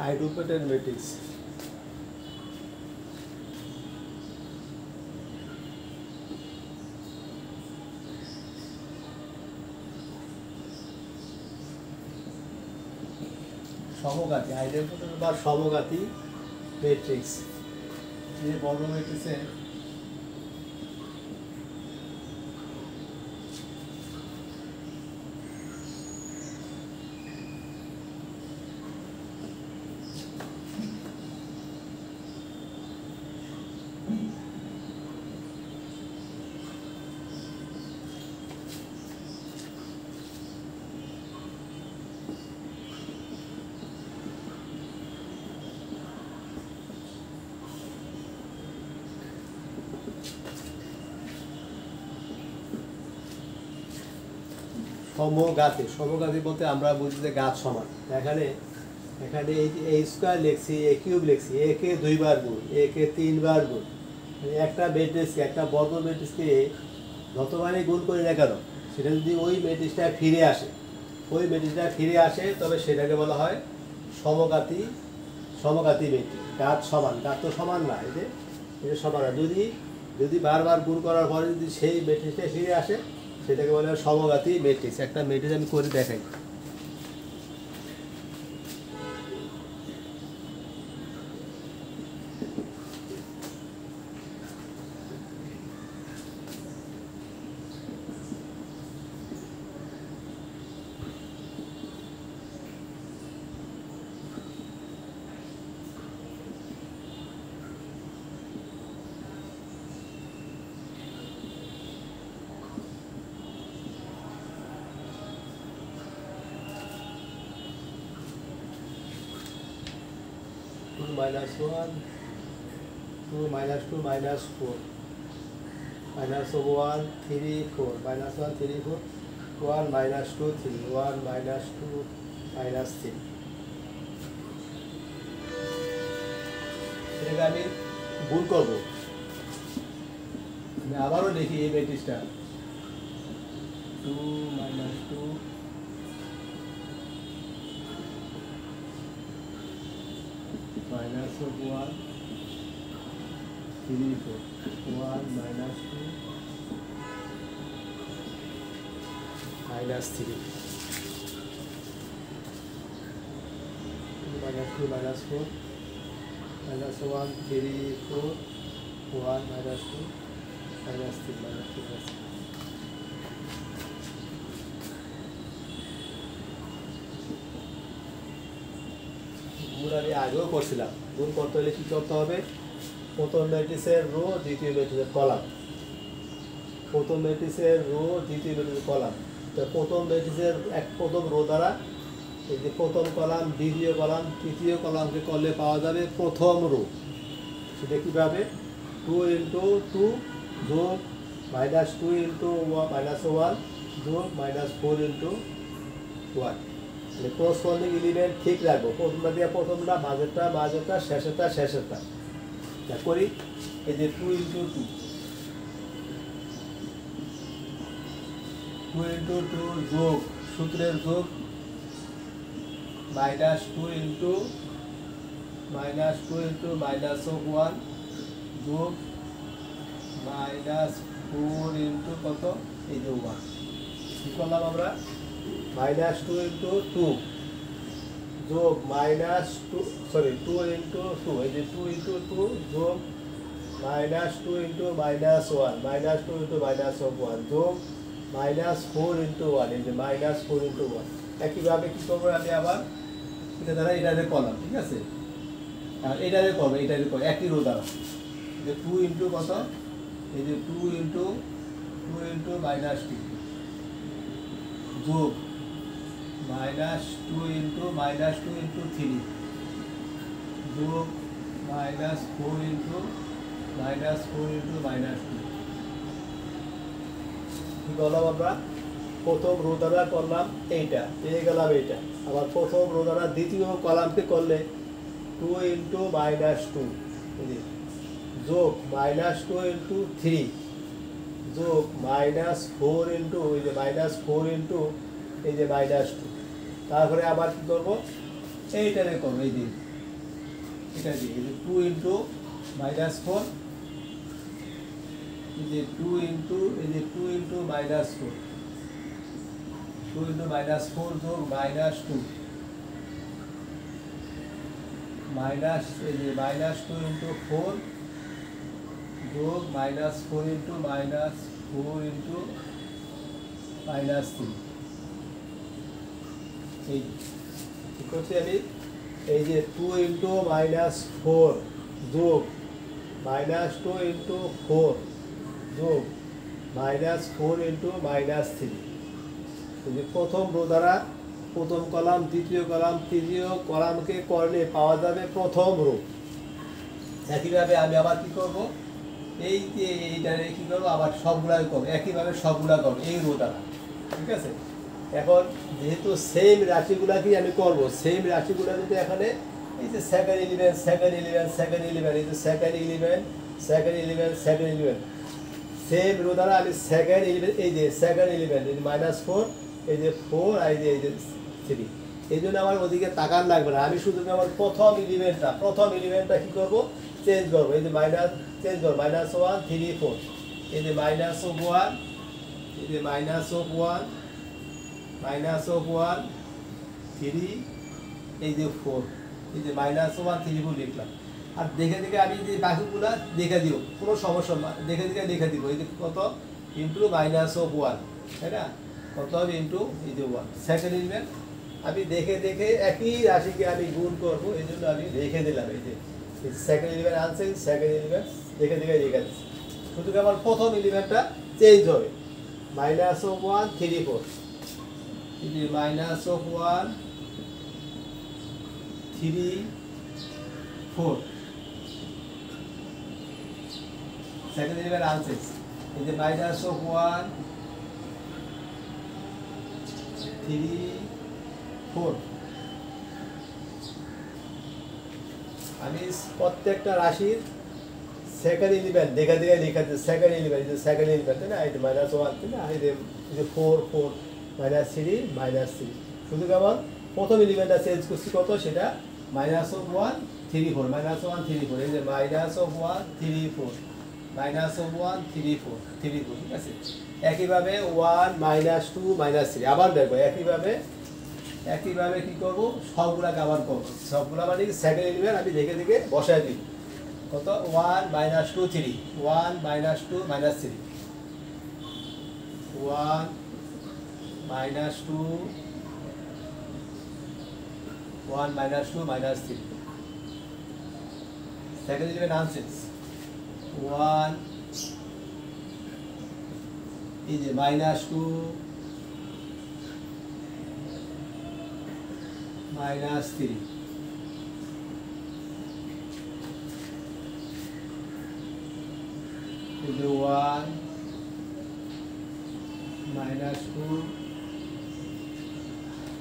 Identifier matrix সমঘাতী identifier বা সমঘাতী matrix যে বর্গ ম্যাট্রিক্সের সমঘাতী বলতে আমরা বুঝি যে ঘাত সমান। এখানে এই স্কোয়ার লিখছি, এ কিউব লিখছি, এ কে 2 বার গুণ, এ কে 3 বার গুণ। একটা ম্যাট্রিক্সকে, একটা বর্গ ম্যাট্রিক্সকে যতবারই গুণ করি না কেন, সেটা যদি ওই ম্যাট্রিক্সটা ফিরে আসে তবে সেটাকে বলা হয় সমঘাতী ম্যাট্রিক্স। ঘাত সমান, ঘাত তো সমান না, এটা সমান না। যদি বারবার গুণ করার পরে যদি সেই ম্যাট্রিক্সটা ফিরে আসে সেটাকে বলা হয় সমঘাতী ম্যাট্রিক্স। একটা ম্যাট্রিক্স আমি করে দেখাই। -1 -2 -4 -1 3 4 -1 3 4 1 -2 3 1 -2 -3 এটাকে আমি গুণ করব। আমি আবারও লিখি এই ম্যাট্রিক্সটা 2 -2 -1 3 4 1 -2 -3 2 -2 -4 -1 3 4 1 -2 -3 গুণ আমি আগেও করছিলাম। গুণ করতে হলে কী করতে হবে? প্রথম ম্যাট্রিক্সের রো, দ্বিতীয় ম্যাট্রিক্সের কলাম। প্রথম ম্যাট্রিক্সের রো, দ্বিতীয় ম্যাট্রিক্সের কলাম। তো প্রথম ম্যাট্রিক্সের প্রথম রো দ্বারা এই যে প্রথম কলাম, দ্বিতীয় কলাম, তৃতীয় কলামকে করলে পাওয়া যাবে প্রথম রো। সেটা কীভাবে? 2 × 2 যোগ -2 × -1 যোগ -4 × 1। করসপন্ডিং এলিমেন্ট ঠিক রাখবো। প্রথমটা দিয়ে প্রথমটা, মাঝেরটা, শেষেরটা করি। এই যে 2 × 2 যোগ, সূত্রের যোগ -2 × -1 যোগ -4 × কত? এই যে 1। কী করলাম আমরা? -2 × 2 যোগ -2 × 2, এই যে 2 × 2 যোগ -2 × -1 -2 × -1 যোগ -4 × 1, এই যে -4 × 1। একইভাবে কী করবো? আমি আবার এটা দ্বারা এটারে করলাম, ঠিক আছে? আর এটারে করবো একই রো দ্বারা। যে 2 × কত? এই যে 2 × -2 যোগ -2 × -2 × 3 যোগ -4 × -2। কি করলাম আমরা? প্রথম রো দ্বারা করলাম এইটা, পেয়ে গেলাম এইটা। আবার প্রথম রো দ্বারা দ্বিতীয় কলামকে করলে 2 × -2 যোগ -2 × 3 যোগ -4 × ওই যে -4 × এই যে -2। তারপরে আবার কী করবো? এইটারে করবো, এই দিন এটা দিয়ে এই যে 2 ইন্টু -4 এই যে 2 ইন্টু এই যে 2 ইন্টু -4 2 ইন্টু -4 যোগ -2 মাইনাস এই যে -2 ইন্টু 4 যোগ -4 ইন্টু -4 ইন্টু -3 এই কি করছি আমি এই যে 2 ইন্টু -4 যোগ -2 ইন্টু 4 যোগ -4 ইন্টু -3 এই যে প্রথম রো দ্বারা প্রথম কলাম দ্বিতীয় কলাম তৃতীয় কলামকে করলে পাওয়া যাবে প্রথম রো। একইভাবে আমি আবার কি করব এই যে এইটারে কি করবো আবার সবগুলাই করবো একইভাবে সবগুলা করবো এই রো দ্বারা। ঠিক আছে, এখন যেহেতু সেম রাশিগুলাকেই আমি করব সেম রাশিগুলা যদি এখানে এই যে second element second element second element এই যে second element second element second element same row দ্বারা আমি সেকেন্ড এলিমেন্ট এই যে সেকেন্ড এলিমেন্ট এই যে -4 এই যে 4 আর এই যে 3 এই জন্য আমার ওদিকে তাকান লাগবে না, আমি শুধু আমার প্রথম এলিমেন্টটা কি করব চেঞ্জ করবো এই যে মাইনাস চেঞ্জ করবো -1 3 4 এই যে -1 এই যে -1 3 এই যে 4 এই যে -1 3 4 লিখলাম। আর দেখে দেখে আমি যে বাকিগুলা দেখে দিও কোনো সমস্যা না, দেখে দেখে লিখে দিব এই যে কত ইন্টু -1 তাই না, কত হবে ইন্টু এই যে 1 সেকেন্ড এলিমেন্ট আমি দেখে দেখে একই রাশিকে আমি গুণ করবো এই জন্য আমি লিখে দিলাম এই যে second element answer second element দেখে দেখে লিখে দিচ্ছি, শুধু আমার প্রথম এলিমেন্টটা চেঞ্জ হবে -1 3 4 এই যে -1 3 4 সেকেন্ড এলিমেন্ট আনসার এই যে -1 3 4 আমি প্রত্যেকটা রাশির সেকেন্ড এলিমেন্ট দেখে দেখে লিখে দিচ্ছি সেকেন্ড এলিমেন্ট এই যে সেকেন্ড এলিমেন্ট তাই না এই যে -1 তাই না এই যে 4 4 -3 -3 শুধু কেবল প্রথম এলিমেন্টটা চেঞ্জ করছি কত সেটা -1 3 4 -1 3 4 এই যে -1 3 4 -1 3 4 3 4 ঠিক আছে। একইভাবে 1 -2 -3 আবার দেখো একইভাবে কি করব সবগুলাকে আবার করব সবগুলা মানে সেকেন্ড এলিমেন্ট আমি দেখে দেখে বসায় দিই কত 1 -2 3 1 -2 -3 1 -2 1 -2 -3 সেকেন্ড এলিমেন্ট আনসেন্স 1 এই যে -2 -3 এই যে 1 -2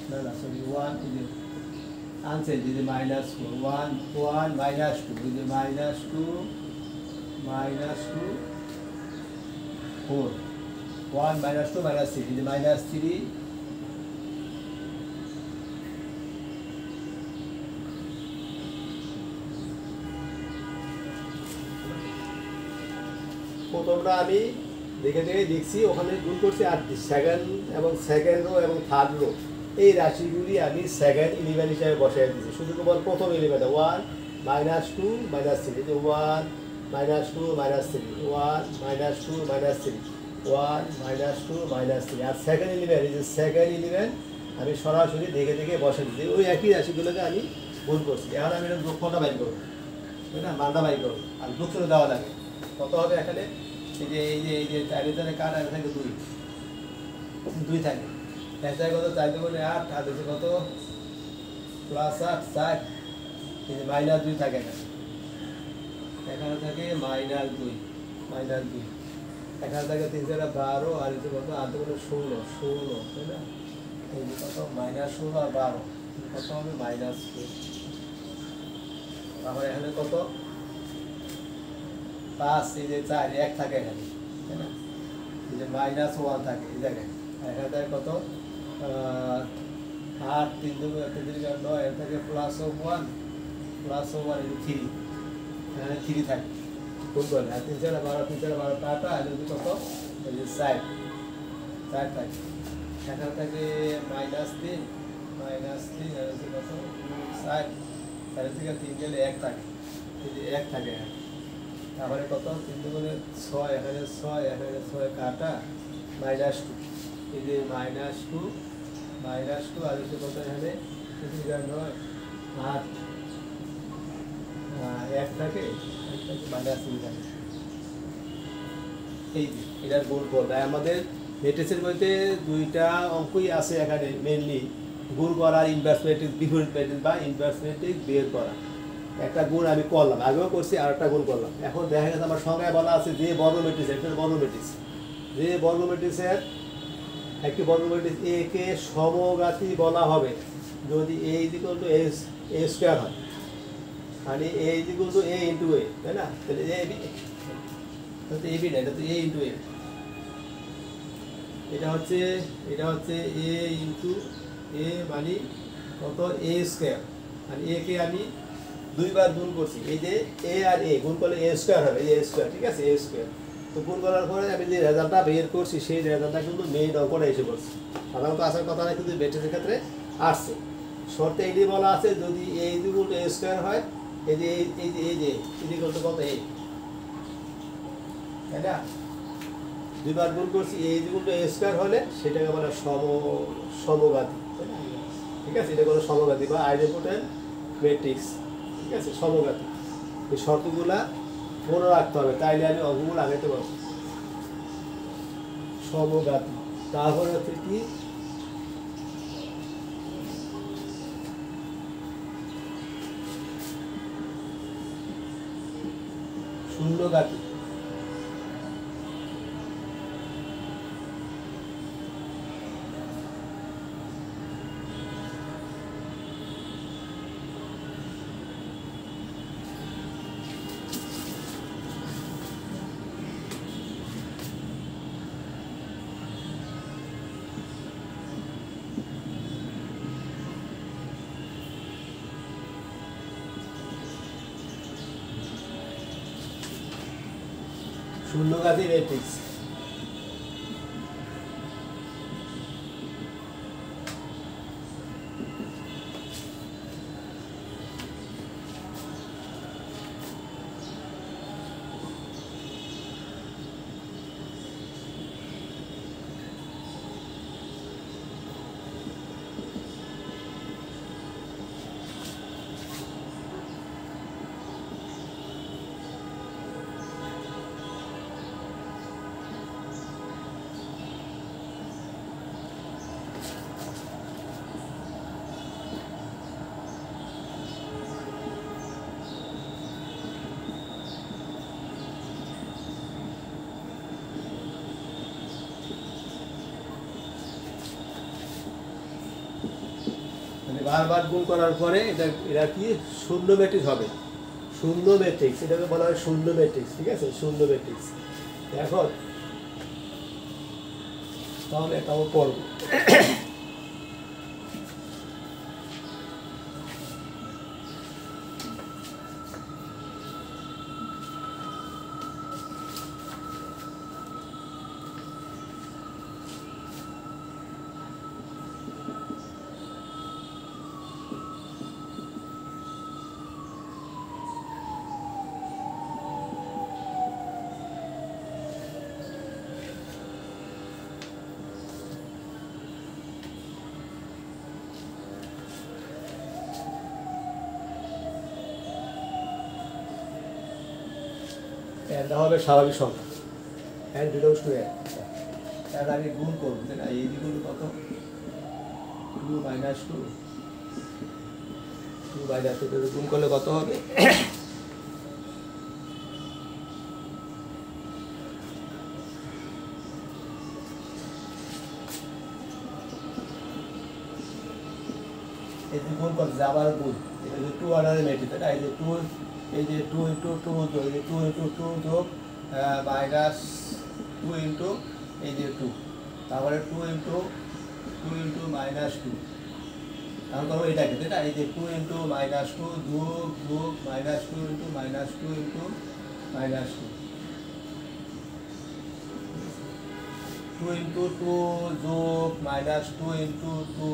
না না সরি 1 এই যে আনসার এই যে -4 1 1 -2 এই যে -2 4 1 -2 -3 এই যে -3 প্রথমটা আমি দেখে দেখে লিখছি ওখানে গুণ করছি আর সেকেন্ড এবং সেকেন্ড রো এবং থার্ড রো এই রাশিগুলি আমি সেকেন্ড এলিমেন্ট হিসাবে বসাই দিয়েছি, শুধু কেবল প্রথম এলিমেন্ট 1 -2 -3 এই যে 1 -2 -3 1 -2 -3 1 -2 -3 আর সেকেন্ড এলিমেন্ট এই যে সেকেন্ড এলিমেন্ট আমি সরাসরি দেখে দেখে বসাই দিয়েছি ওই একই রাশিগুলোকে আমি গুণ করছি। এখন আমি এটা যোগফলটা বাইর করবো তাই না, মানটা বাইর করবো আর যোগফল দেওয়া লাগে কত হবে এখানে এই যে 4 এর কাট আর থাকে 2 থাকে এক জায়গায় কত 4 দুগুণে 8 আর হচ্ছে কত +8 4 এই যে -2 থাকে না এখানে থাকে -2 এখানে থাকে 3 4 12 আর হচ্ছে কত 8 দুগুণে 16 তাই না এই যে কত -16 আর 12 কত হবে -4 আবার এখানে কত 5 এই যে 4 1 থাকে এখানে তাই না এই যে -1 থাকে এই জায়গায় এখানে থাকে কত 8 3 2 9 এর থেকে +1 প্লাস ওভার এই 3 এখানে 3 থাকে গুণ করলে আর 3 4 12 3 4 12 কাটা আর যদি কত এই যে 4 থাকে এখানে থাকে -3 আর হচ্ছে কত 4 4 থেকে 3 গেলে 1 থাকে এই যে 1 থাকে তারপরে কত 3 দুগুণে 6 এখানে 6 কাটা -2 এই যে -2 আর হচ্ছে কত এখানে 9 8 1 থাকে -3 থাকে এই যে এটার গুণফল তাই আমাদের ম্যাট্রিক্সের বইতে দুইটা অঙ্কই আছে এখানে মেইনলি গুণ করা ইনভার্স ম্যাট্রিক্স বিপরীত ম্যাট্রিক্স বা ইনভার্স ম্যাট্রিক্স বের করা একটা গুণ আমি করলাম আগেও করছি আর একটা গুণ করলাম এখন দেখা গেছে আমার সংজ্ঞায় বলা আছে যে বর্গ ম্যাট্রিক্স একটা বর্গ ম্যাট্রিক্স যে বর্গ ম্যাট্রিক্সের একটি বর্গ ম্যাট্রিক্স এ কে সমঘাতী বলা হবে যদি এ ইকুয়াল টু এ স্কয়ার হয় মানে এ equal to A into a তাই না তাহলে এ বি তাহলে এ বি না এটা তো এ ইনটু এ এটা হচ্ছে এ ইনটু এ মানে কত এ স্কয়ার আর এ কে আমি দুইবার গুণ করছি এই যে এ আর এ গুণ করলে এ স্কয়ার হবে এ স্কয়ার ঠিক আছে এ স্কয়ার তো গুণ করার পরে আমি যে রেজাল্টটা বের করছি সেই রেজাল্টটা কিন্তু মেইন অঙ্কটা এসে পড়ছে সাধারণত আসার কথা না কিন্তু ম্যাট্রিক্সের ক্ষেত্রে আসছে শর্তে এটি বলা আছে যদি এ ইকুয়াল টু এ স্কয়ার হয় এই যে ইকুয়াল টু কত এ তাই না দুইবার গুণ করছি এ ইকুয়াল টু এ স্কয়ার হলে সেটাকে বলে সমঘাতী তাই না ঠিক আছে এটা কোনো সমঘাতী বা আইডেন্টিটি ম্যাট্রিক্স ঠিক আছে সমঘাতী এই শর্তগুলা মনে রাখতে হবে তাইলে আমি অঙ্কগুলো আগাইতে পারবো সমঘাতী তারপরে হচ্ছে কি শূন্যঘাতী শূন্যঘাতী ম্যাট্রিক্স বারবার গুণ করার পরে এটা কি শূন্য ম্যাট্রিক্স হবে শূন্য ম্যাট্রিক্স এটাকে বলা হয় শূন্য ম্যাট্রিক্স ঠিক আছে শূন্য ম্যাট্রিক্স এখন তাহলে এটাও করবো এটা হবে স্বাভাবিক সংখ্যা and belongs to n তাহলে আমি গুণ করব তাই না এই গুণ কত 2 - 2 2 গুণ করলে কত হবে এই গুণ করতে আবার গুণ এটা 2 অর্ডারের ম্যাট্রিক্স তাই না এই যে 2 এই যে 2 * 2 যোগ এই 2 * 2 যোগ -2 ইনটু এই যে 2 তারপরে 2 * -2 এখন করবো এটাকে, তাই না? এই যে 2 ইন্টু মাইনাস 2 যোগ যোগ minus 2 into minus 2 into minus 2, 2 into 2 যোগ মাইনাস 2 ইন্টু 2,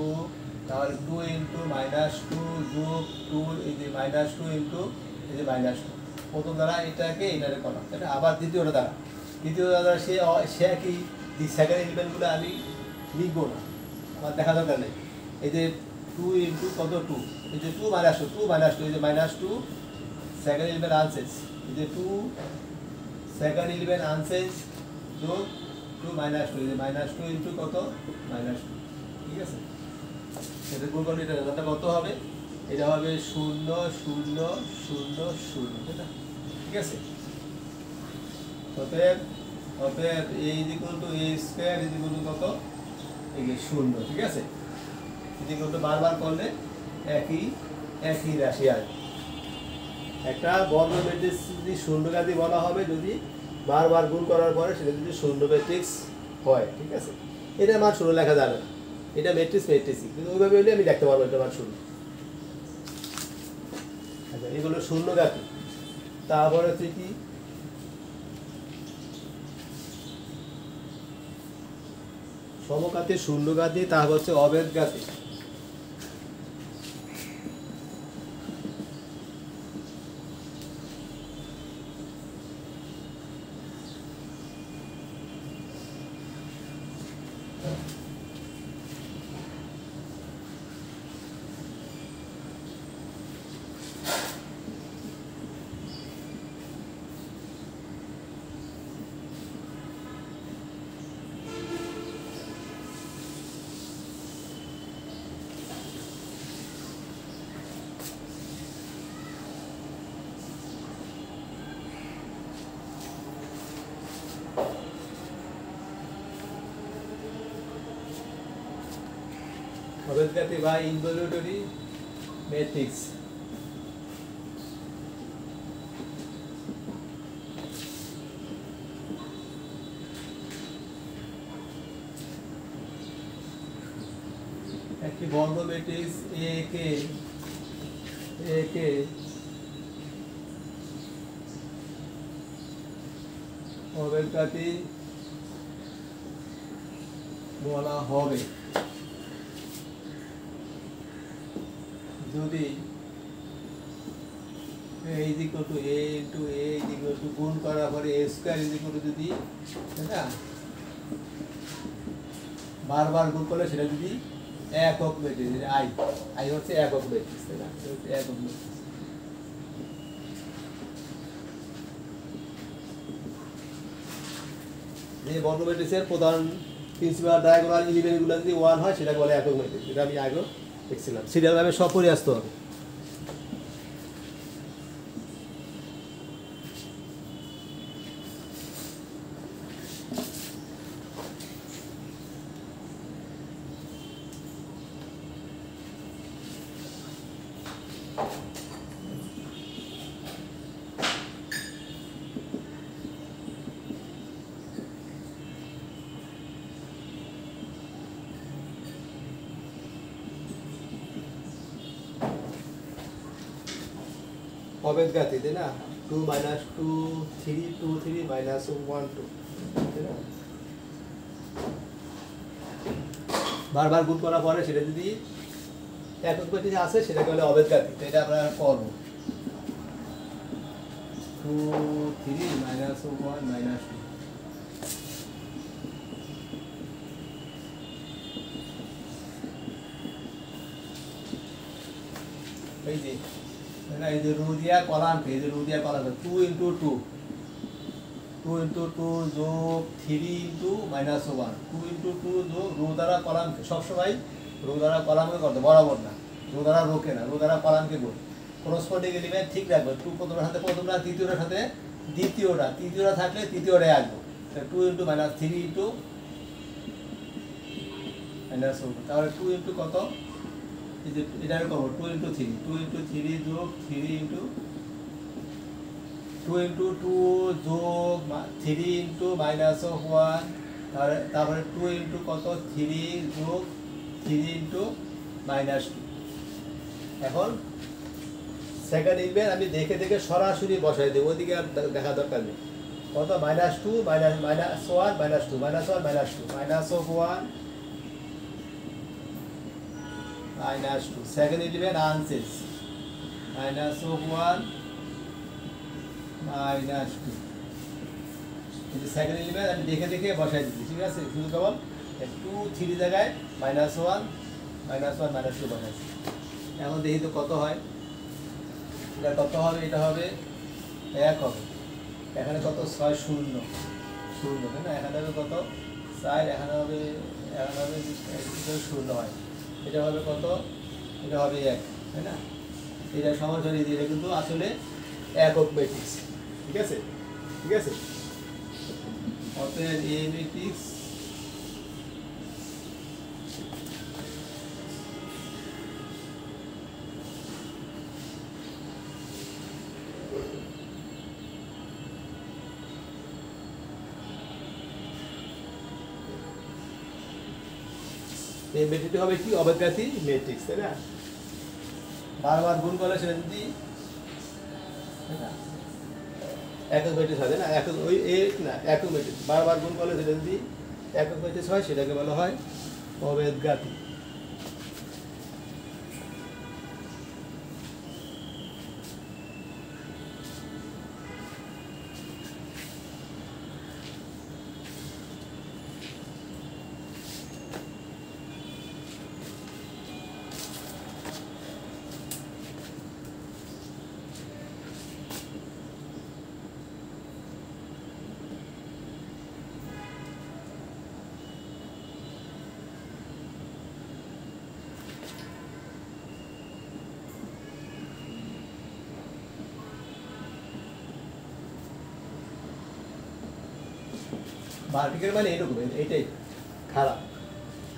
তাহলে 2 ইন্টু মাইনাস 2 যোগ 2, এই যে মাইনাস 2 ইন্টু এই যে মাইনাস 2, প্রথম দ্বারা এটাকে এটারে করলাম, তাই না? আবার দ্বিতীয়টা দ্বারা, দ্বিতীয় দ্বারা সে একই সেকেন্ড এলিমেন্টগুলো আমি লিখবো না, আমার দেখা দরকার নেই। এই যে 2 ইন্টু কত 2, এই যে 2 মাইনাস 2, 2 মাইনাস 2, এই যে মাইনাস 2 সেকেন্ড এলিমেন্ট আনসেন্স, এই যে 2 সেকেন্ড এলিমেন্ট আনসেন্স যোগ 2 মাইনাস 2, এই যে মাইনাস 2 ইন্টু কত মাইনাস 2, ঠিক আছে? সেটা গুণ করলে এটা রেজাল্টটা কত হবে? এটা হবে 0 0 0 0, তাই না? ঠিক আছে, অতএব অতএব a equal to a square equal to কত, এই যে 0, ঠিক আছে? ইকুয়াল টু বারবার করলে একই একই রাশি আসবে। একটা বর্গ ম্যাট্রিক্স যদি শূন্যঘাতী বলা হবে যদি বারবার গুণ করার পরে সেটা যদি শূন্য ম্যাট্রিক্স হয়, ঠিক আছে? এটা মান শূন্য লেখা যাবে না, এটা ম্যাট্রিক্স ম্যাট্রিক্সই, কিন্তু ওইভাবে হলে আমি দেখতে পারবো এটা মান শূন্য। আচ্ছা, এগুলো শূন্যঘাতী। তারপরে হচ্ছে কি, সমঘাতী, শূন্যঘাতী, তারপর হচ্ছে অভেদঘাতী। অভেদঘাতী বা ইনভলিউটরি ম্যাট্রিক্স। একটি বর্গ ম্যাট্রিক্স এ কে অভেদঘাতী বলা হবে যদি a equal to a into a equal to গুণ করার পরে a স্কয়ার ইকুয়াল টু যদি, তাই না, বারবার গুণ করলে সেটা যদি একক ম্যাট্রিক্স, আই হচ্ছে একক ম্যাট্রিক্স, তাই না? একক ম্যাট্রিক্স। যে বর্গ ম্যাট্রিক্সের প্রধান প্রিন্সিপাল ডায়াগোনাল এলিমেন্টগুলো যদি 1 হয় সেটাকে বলে একক ম্যাট্রিক্স। এটা আমি আগে দেখছিলাম, সিরিয়ালভাবে সব পড়ে আসতে হবে। অভেদঘাতী, তাই না? 2 মাইনাস 2 3 2 3 মাইনাস 1 2, তাই না? বারবার গুণ করার পরে সেটা যদি একক ম্যাট্রিক্স আসে সেটাকে বলে অভেদঘাতী। তো এটা আমরা করব 2 3 মাইনাস 1 মাইনাস 2। এই যে এই যে রো দিয়া কলাম, এই যে রো দিয়া কলাম 2 ইন্টু 2 2 ইন্টু 2 যোগ 3 ইন্টু মাইনাস 1, 2 ইন্টু 2 যোগ রো দ্বারা কলাম, সবসময় রো দ্বারা কলামকে করতে বরাবর না, রো দ্বারা রোকে না, রো দ্বারা কলামকে গুণ। করসপন্ডিং এলিমেন্ট ঠিক রাখবে, 2 প্রথমটার সাথে প্রথমটা, দ্বিতীয়টার সাথে দ্বিতীয়টা, তৃতীয়টা থাকলে তৃতীয়টাই আসবে। 2 ইন্টু মাইনাস 3 ইন্টু মাইনাস 1, তাহলে 2 ইন্টু কত, এই যে এটাকে করবো 2 ইন্টু 3, 2 ইন্টু 3 যোগ 3 ইন্টু 2 ইন্টু 2 যোগ 3 ইন্টু মাইনাস 1, তারপরে 2 ইন্টু কত 3 যোগ 3 ইন্টু মাইনাস 2, এখন সেকেন্ড ইনভেন্ট আমি দেখে দেখে সরাসরি বসাই দেবো, ওইদিকে আর দেখা দরকার নেই। কত -2 -1 -2 -1 -2 -1 -2 সেকেন্ড ইনভেন্ট আনসেস -1 -2 এই সেকেন্ড ইনভেন্ট আমি দেখে দেখে বসাই দিচ্ছি, ঠিক আছে? শুধু কেবল 2 3 জায়গায় -1 -1 -2 বসাইছি। এখন দেখি তো কত হয়। এটা কত হবে? এটা হবে 1 হবে। এখানে কত 6 0 0, তাই না? এখানে হবে কত 4, এখানে হবে 0 হয়। এটা হবে কত? এটা হবে 1, তাই না? এটা সমাধান এটা কিন্তু আসলে একক ম্যাট্রিক্স, ঠিক আছে? ঠিক আছে, অতএব এ ম্যাট্রিক্স এই ম্যাট্রিক্সটি হবে কি? অবজ্ঞাতি ম্যাট্রিক্স, তাই না? বারবার গুণ করলে সেটা যদি একক ম্যাট্রিক্স হয়, না? একক ওই না একক ম্যাট্রিক্স বারবার গুণ করলে সেটা যদি একক ম্যাট্রিক্স হয় সেটাকে বলা হয় অবজ্ঞাতি। ভার্টিক্যাল মানে এরকম, এইটাই খাড়া,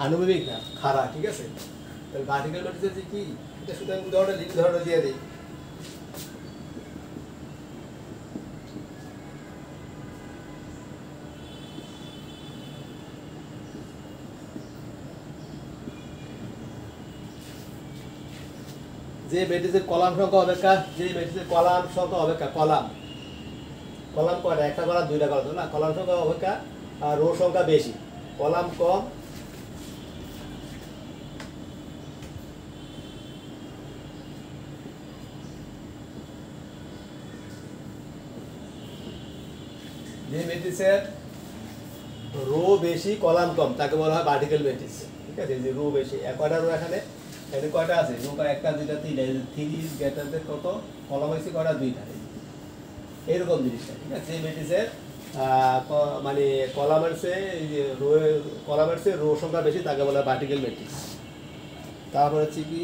আনুভূমিক না, খাড়া, ঠিক আছে? তাহলে ভার্টিক্যাল ম্যাট্রিক্স কি? এটা শুধু আমি উদাহরণ দিয়ে দিই। যে ম্যাট্রিক্সের কলাম সংখ্যা অপেক্ষা কলাম কয়টা? একটা কলাম দুইটা কলাম, না? কলাম সংখ্যা অপেক্ষা আর রো সংখ্যা বেশি, কলাম কম যে ম্যাট্রিক্সের রো বেশি কলাম কম তাকে বলা হয় ভার্টিক্যাল ম্যাট্রিক্স, ঠিক আছে? যে রো বেশি, কয়টা রো এখানে কয়টা আছে? রো একটা দুইটা তিনটা, 3 গ্রেটার কত? কলাম হয়েছে কয়টা? 2টা, এইরকম জিনিসটা, ঠিক আছে? যে ম্যাট্রিক্সের মানে কলামের চেয়ে রো সংখ্যা বেশি তাকে বলা হয় ভার্টিক্যাল ম্যাট্রিক্স। তারপর হচ্ছে কি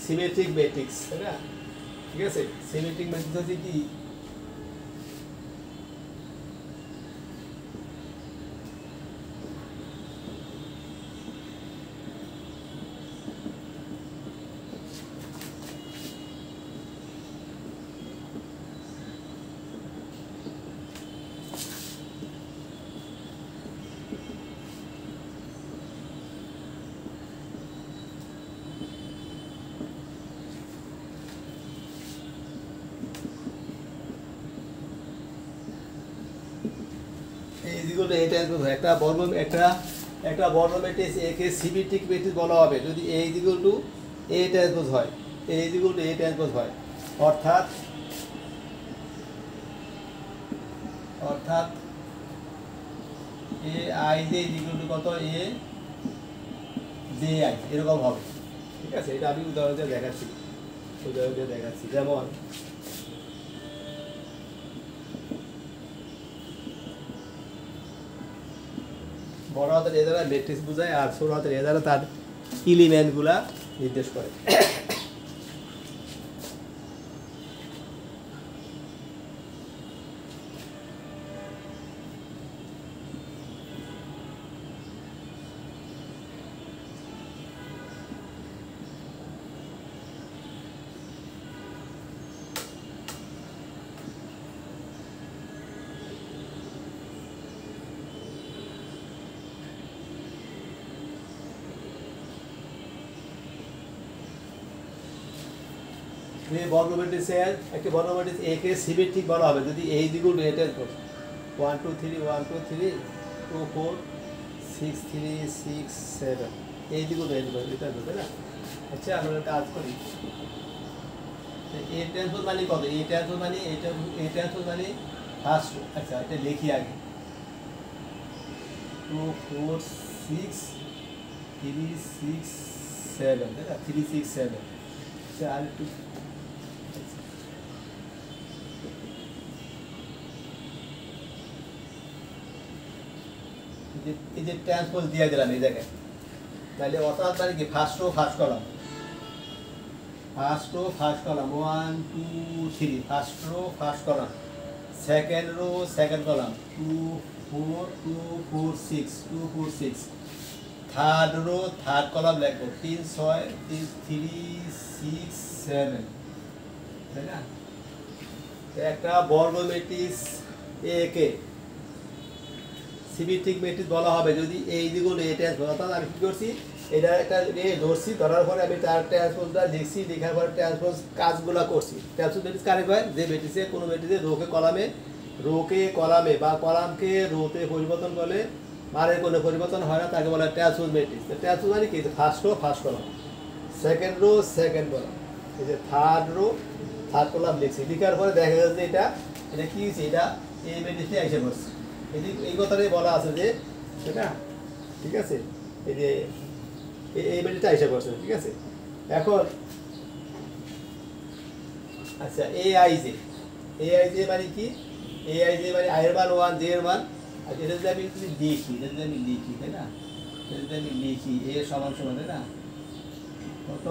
সিমেট্রিক ম্যাট্রিক্স, তাই না? ঠিক আছে, সিমেট্রিক ম্যাট্রিক্স হচ্ছে কি? একটা বর্গ ম্যাট্রিক্স একে সিমেট্রিক ম্যাট্রিক্স বলা হবে যদি A equal to A transpose হয়, A equal to A transpose হয়, অর্থাৎ AI ইকুয়াল টু কত? A JI এরকম হবে, ঠিক আছে? এটা আমি উদাহরণ দিয়ে দেখাচ্ছি। উদাহরণ দিয়ে দেখাচ্ছি। যেমন বড় হাতের এ দ্বারা ম্যাট্রিক্স বোঝায় আর ছোট হাতের এ দ্বারা তার এলিমেন্টগুলা নির্দেশ করে। বর্গ ম্যাট্রিক্সের একটি বর্গ ম্যাট্রিক্স A কে সিমেট্রিক বলা হবে যদি এই দিকগুলো এটার 1 2 3 1 2 3 2 4 6 3 6 7 এই দিকগুলো এটা তাই না? আচ্ছা আমরা একটা কাজ করি। A ট্রান্সপোজ মানে কত? A ট্রান্সপোজ মানে A ট্রান্সপোজ মানে ফার্স্ট। আচ্ছা এটা লিখি আগে 2 4 6 3 6 7 তাই না? 3 6 7 আচ্ছা আর একটু এই যে ট্রান্সপোজ দিয়ে দিলাম এই জায়গায়, তাহলে অর্থাৎ মানে কি first row first column 1 2 3 first row first column, second rho second column 2 4 2 4 6 2 4 6, third rho third column লিখবো 3 6 3 6 7 তাই না? একটা বর্গ matrix A K symmetric matrix বলা হবে যদি এই দিকগুলো A ট্রান্সপোজ। অর্থাৎ আমি কি করছি, এটা একটা A ধরছি, ধরার পরে আমি তার ট্রান্সপোজটা লিখছি, লেখার পরে ট্রান্সপোজ কাজগুলো করছি। ট্রান্সপোজ ম্যাট্রিক্স কারেক্ট হয় যে ম্যাট্রিক্সে কোনো ম্যাট্রিক্সে রোকে কলামে বা কলামকে রোতে পরিবর্তন করলে মানের কোনো পরিবর্তন হয় না, তাকে বলা হয় ট্রান্সপোজ ম্যাট্রিক্স। ট্রান্সপোজ মানে কি, first row first column, second rho second column, এই যে থার্ড রো থার্ড কলাম লিখছি। লিখার পরে দেখা যাচ্ছে এটা কি হয়েছে, এটা এই ম্যাট্রিক্সে এসে পড়ছে। এই কথাটাই বলা আছে যে সেটা ঠিক আছে, এই যে এই ম্যাট্রিক্সটা এসে পড়ছে ঠিক আছে। এখন আচ্ছা AIJ মানে কি, AIJ মানে I এর মান 1 J এর মান, আর এটা যদি আমি লিখি তাই না, এটা যদি আমি লিখি A সমান সমান তাই না কত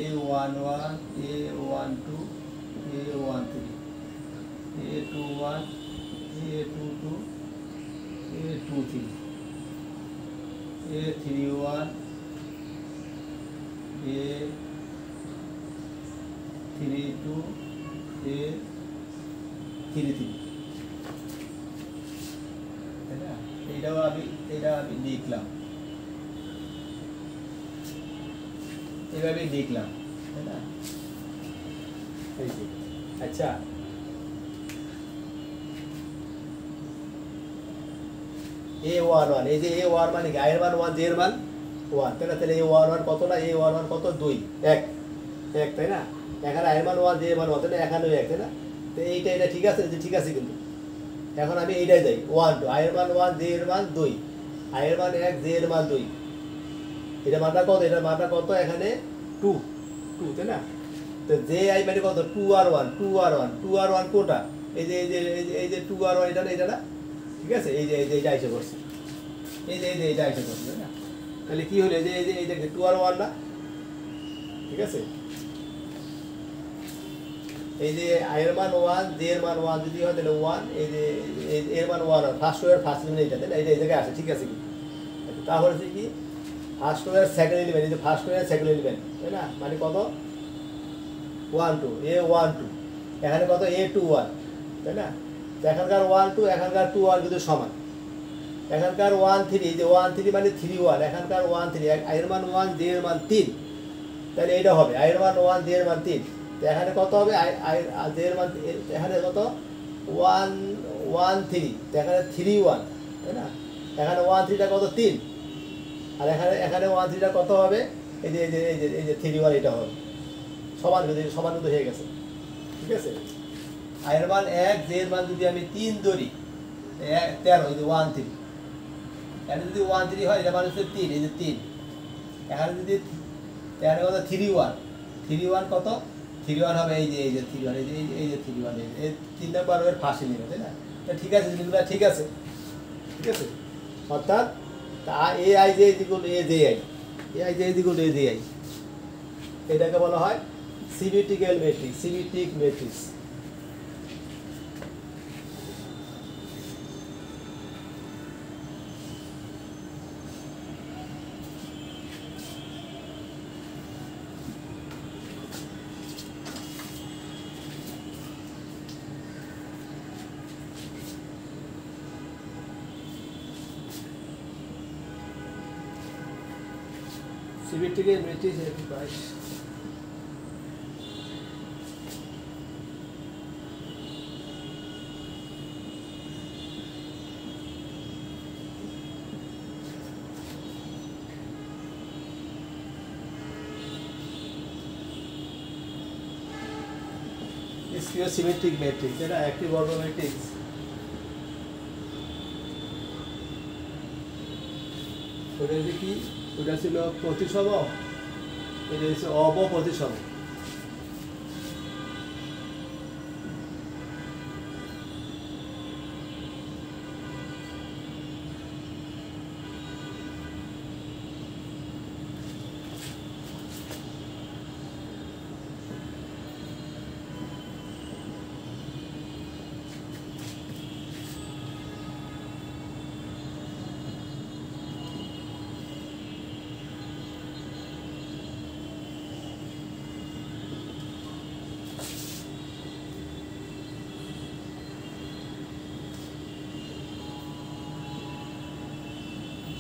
A11 A12 A13 A21 A22 A23 A31 A32 A33 তাই না? এইটাও আমি লিখলাম, এইভাবে লিখলাম তাই না? আচ্ছা A11 এই যে A1 মানে কি, I এর মান 1 J এর মান 1 তাই না? তাহলে A11 কত না, A11 কত 2 1 তাই না? এখানে I এর মান 1 J এর মান 1 তাই না, এখানেও 1 তাই না? তো এইটা ঠিক আছে, যে ঠিক আছে কিন্তু এখন আমি এইটাই যাই 1 2 I এর মান 1 J এর মান 2, I এর মান 1 J এর মান 2, এটা মানটা কত, এটার মানটা কত এখানে 2 তাই না? তো JI মানে কত 2R1 কোটা, এই যে 2R1 এটা না ঠিক আছে, এই যে এইটা এসে পড়ছে, এই যে এইটা এসে পড়ছে তাই না? তাহলে কি হলো, এই যে 2R1 না ঠিক আছে, এই যে I এর মান 1 J এর মান 1 যদি হয় তাহলে 1, এই যে এর মান 1 ফার্স্ট রো এর ফার্স্ট এলিমেন্ট এটা তাই না, এই জায়গায় আসে ঠিক আছে কি? তাহলে কি ফার্স্ট রো এর সেকেন্ড এলিমেন্ট, এই যে ফার্স্ট রো এর সেকেন্ড এলিমেন্ট তাই না, মানে কত 1 2 A12, এখানে কত A21 তাই না? এখানকার 1 2 এখানকার 2 1 কিন্তু সমান, এখানকার 1 3 এই যে 1 3 মানে 3 1, এখানকার 1 3 I এর মান 1 J এর মান 3, তাহলে এইটা হবে I এর মান 1 J এর মান 3, তো এখানে কত হবে J এর মান এখানে কত 1 1 3, তো এখানে 3 1 তাই না? এখানে 1 3টা কত 3, আর এখানে 1 3টা কত হবে, এই যে 3 1 এটা হবে সমান কিন্তু হয়ে গেছে ঠিক আছে। I এর মান 1 J এর মান যদি আমি 3 ধরি 13, এই যে 1 3, এখানে যদি 1 3 হয় এটা মানে হচ্ছে 3, এই যে 3, এখানে যদি এখানে কত 3 1 3 1 কত 3 1 হবে এই যে 3 1 এই যে 3 1 এই 3 নাম্বার এর ফাঁসি নিবে তাই না তো ঠিক আছে জিনিসগুলো ঠিক আছে অর্থাৎ তা A I J equal A J I A I J equal A J I এটাকে বলা হয় symmetrical matrix symmetric matrix symmetrical matrix এর প্রাইস স্ফিয়ার সিমেট্রিক ম্যাট্রিক্স এটা একটি বর্গ ম্যাট্রিক্স ওটা কি ওটা ছিল প্রতিসম এটা হচ্ছে অবপ্রতিসম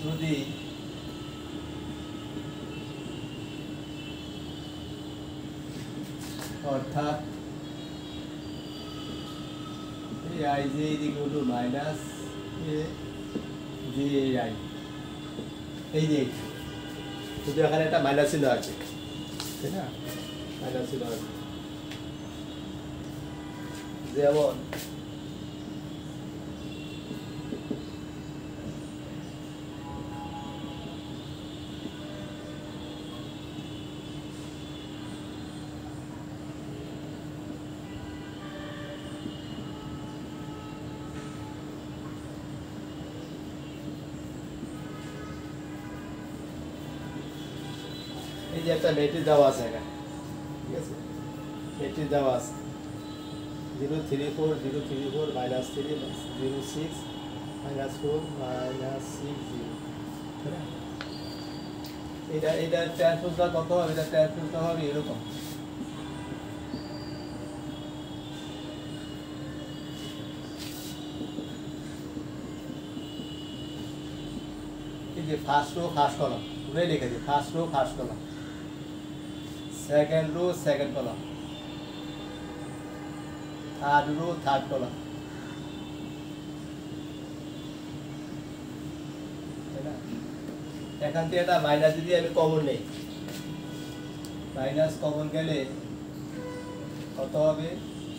যদি অর্থাৎ I J equal to minus A J I এই যে শুধু এখানে একটা মাইনাস চিহ্ন আছে তাই না মাইনাস চিহ্ন আছে যেমন এই যে একটা ম্যাট্রিক্স দেওয়া আছে এখানে ঠিক আছে ম্যাট্রিক্স দেওয়া আছে 0 3 4 0 3 4 -3 0 6 -4 -6 0 তাই না এটা ট্রান্সপোজটা কত হবে এটা ট্রান্সপোজটা হবে এরকম এই যে ফার্স্ট রো ফার্স্ট কলাম পুরোই লিখে দিই first row first column second rho second column third rho third column এখান থেকে একটা মাইনাস যদি আমি কমন নেই মাইনাস কমন গেলে কত হবে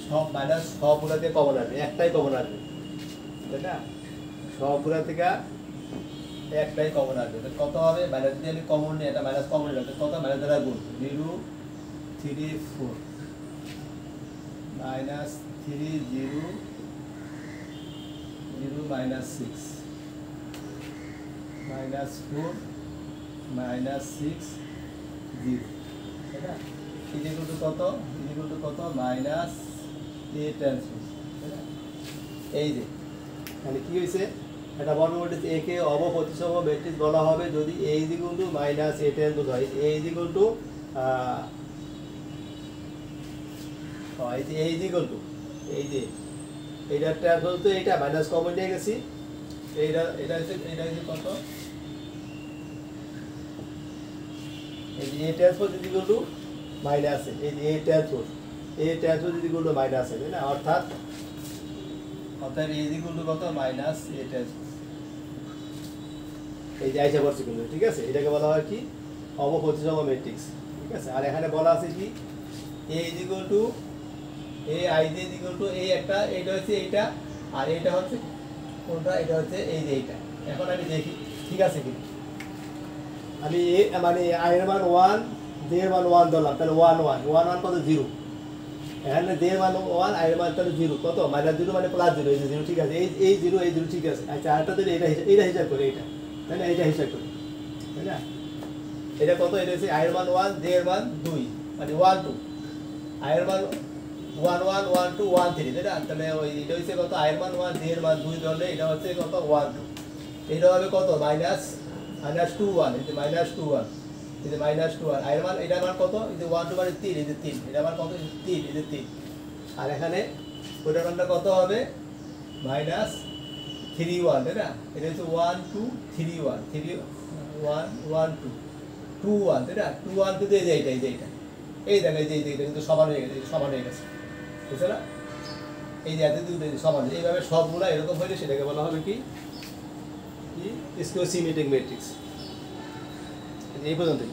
সব মাইনাস সবগুলো থেকে কমন আসবে একটাই কমন আসবে তাই না সবগুলো থেকে একটাই কমন আসবে কত হবে মাইনাস যদি আমি কমন নেই এটা মাইনাস কমন নিলাম কত মাইনাস দ্বারা গুণ 0 3 4 মাইনাস 3 0 0 মাইনাস 6 মাইনাস 4 মাইনাস 6 0 তাই না ইকুয়াল টু কত মাইনাস এ ট্রান্সপোজ তাই না এই যে মানে কি হয়েছে এটা বর্গ ম্যাট্রিক্স এ কে অবপ্রতিসম ম্যাট্রিক্স বলা হবে যদি a equal to minus a transpose হয় a equal to a equal to এই যে এইটা ট্রান্সপোজ তো এইটা মাইনাস কমন নিয়ে গেছি এটা হচ্ছে কত এই যে a transpose equal to minus এই যে a transpose equal to minus তাই না অর্থাৎ a ইকুয়াল টু কত মাইনাস a ট্রান্সপোজ এই যে আইসা পড়ছে কিন্তু ঠিক আছে এটাকে বলা হয় কি অবপ্রতিসম ম্যাট্রিক্স ঠিক আছে আর এখানে বলা আছে কি a equal to a i j equal to এই একটা এটা হচ্ছে এইটা আর এটা হচ্ছে কোনটা এটা হচ্ছে এই যে এইটা এখন আমি দেখি ঠিক আছে কি আমি মানে i এর মান 1 j দের মান 1 ধরলাম, তাহলে 1 1 1 1 কত 0, এখানে দের মান 1 আই এর মান তাহলে 0 কত -0 মানে +0, এই যে 0 ঠিক আছে, এই 0 এই 0 ঠিক আছে। আচ্ছা আরেকটা দিলে এটা হিসাব করে, এটা তাই না, এটা হিসাব করে তাই না, এটা কত, এটা হচ্ছে আই এর মান 1 দের মান 2 মানে 1 2, আই এর মান 1 1 1 2 1 3 তাই না, তাহলে ওই এটা হচ্ছে কত আই এর মান 1 দের মান 2 ধরলে এটা হচ্ছে কত 1 2, এটা হবে কত -2 1, এই যে -2 1, এই যে -2 1, আই এর মান এটার মান কত, এই যে 1 2 মানে 3, এই যে 3, এটার মান কত 3, এই যে 3, আর এখানে ওটার মানটা কত হবে -3 1 তাই না, এটা হচ্ছে 1 2 3 1 3 1 1 2 2 1 তাই না, 2 1 2 এই যে এইটা, এই যে এইটা, এই দেখো এই যে এইটা কিন্তু সমান হয়ে গেছে, সমান হয়ে গেছে বুঝছো না, এই যে এত দুটো সমান, এইভাবে সবগুলো এরকম হলে সেটাকে বলা হবে কি স্কিউ সিমেট্রিক ম্যাট্রিক্স। এই পর্যন্তই।